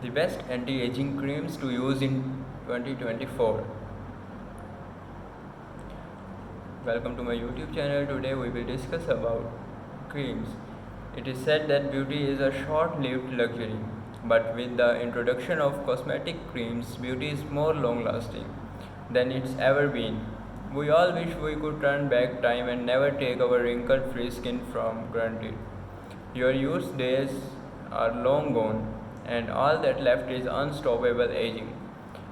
The best anti-aging creams to use in 2024. Welcome to my YouTube channel. Today we will discuss about creams. It is said that beauty is a short-lived luxury, but with the introduction of cosmetic creams, beauty is more long-lasting than it's ever been. We all wish we could turn back time and never take our wrinkle-free skin for granted. Your youth days are long gone, and all that left is unstoppable aging.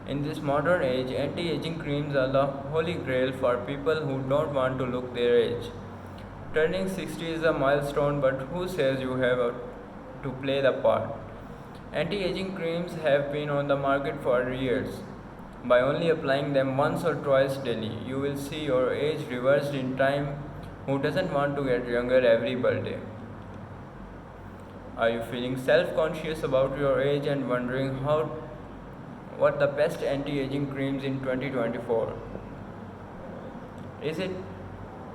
In this modern age, anti-aging creams are the holy grail for people who don't want to look their age. Turning 60 is a milestone, but who says you have to play the part? Anti-aging creams have been on the market for years. By only applying them once or twice daily, you will see your age reversed in time. Who doesn't want to get younger every birthday? Are you feeling self-conscious about your age and wondering what the best anti-aging creams in 2024? Is it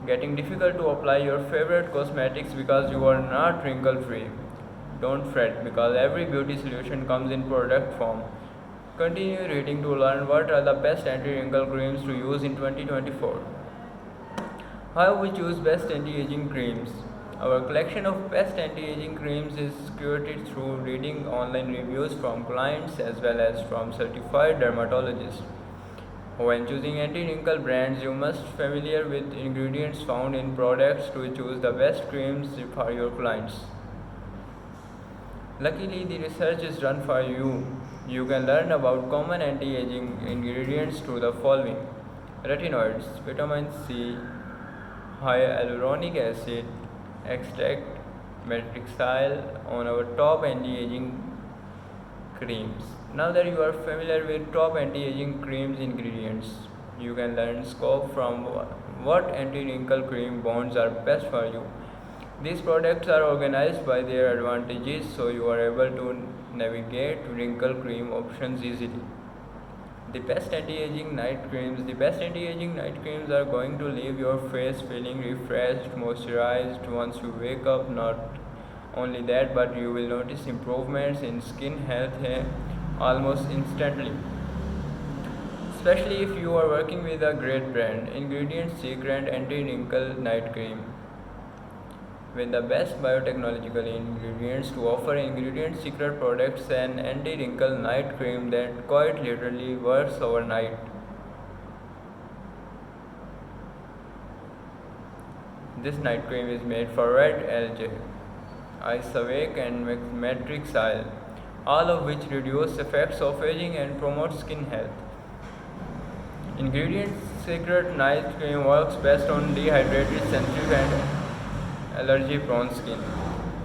getting difficult to apply your favorite cosmetics because you are not wrinkle-free? Don't fret, because every beauty solution comes in product form. Continue reading to learn what are the best anti-wrinkle creams to use in 2024. How we choose best anti-aging creams? Our collection of best anti-aging creams is curated through reading online reviews from clients as well as from certified dermatologists. When choosing anti-wrinkle brands, you must be familiar with ingredients found in products to choose the best creams for your clients. Luckily, the research is done for you. You can learn about common anti-aging ingredients through the following: retinoids, vitamin C, hyaluronic acid, extract, matrixyl on our top anti-aging creams. Now that you are familiar with top anti-aging creams ingredients, you can learn scope from what anti-wrinkle cream bonds are best for you. These products are organized by their advantages, so you are able to navigate wrinkle cream options easily. The best anti-aging night creams. The best anti-aging night creams are going to leave your face feeling refreshed, moisturized once you wake up. Not only that, but you will notice improvements in skin health almost instantly. Especially if you are working with a great brand. Ingredients Secret Anti-Wrinkle Night Cream. With the best biotechnological ingredients to offer, Ingredient Secret products an anti-wrinkle night cream that quite literally works overnight. This night cream is made for red algae, ice awake and matrixyl, all of which reduce effects of aging and promote skin health. Ingredient Secret Night Cream works best on dehydrated, sensitive and allergy-prone skin.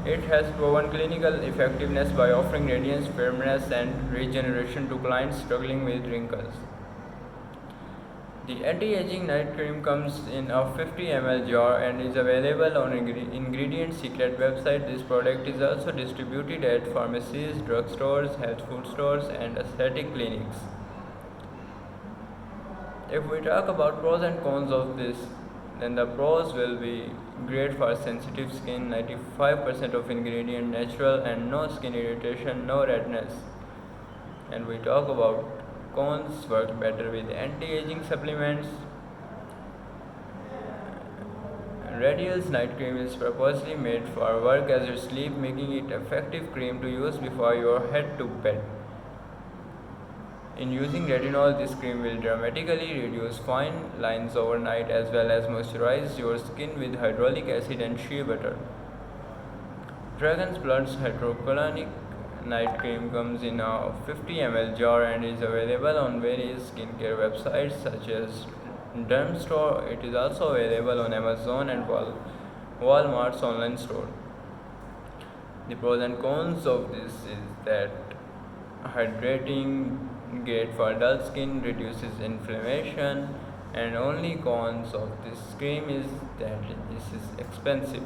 It has proven clinical effectiveness by offering radiance, firmness, and regeneration to clients struggling with wrinkles. The anti-aging night cream comes in a 50 ml jar and is available on Ingredient Secret website. This product is also distributed at pharmacies, drugstores, health food stores, and aesthetic clinics. If we talk about pros and cons of this, then the pros will be great for sensitive skin, 95% of ingredient natural and no skin irritation, no redness. And we talk about cons, work better with anti-aging supplements. Radial's night cream is purposely made for work as you sleep, making it effective cream to use before you head to bed. In using retinol, this cream will dramatically reduce fine lines overnight as well as moisturize your skin with hyaluronic acid and shea butter. Dragon's Blood's Hydrocolonic Night Cream comes in a 50 ml jar and is available on various skincare websites such as Dermstore. It is also available on Amazon and Walmart's online store. The pros and cons of this is that hydrating, great for dull skin, reduces inflammation, and only cons of this cream is that this is expensive.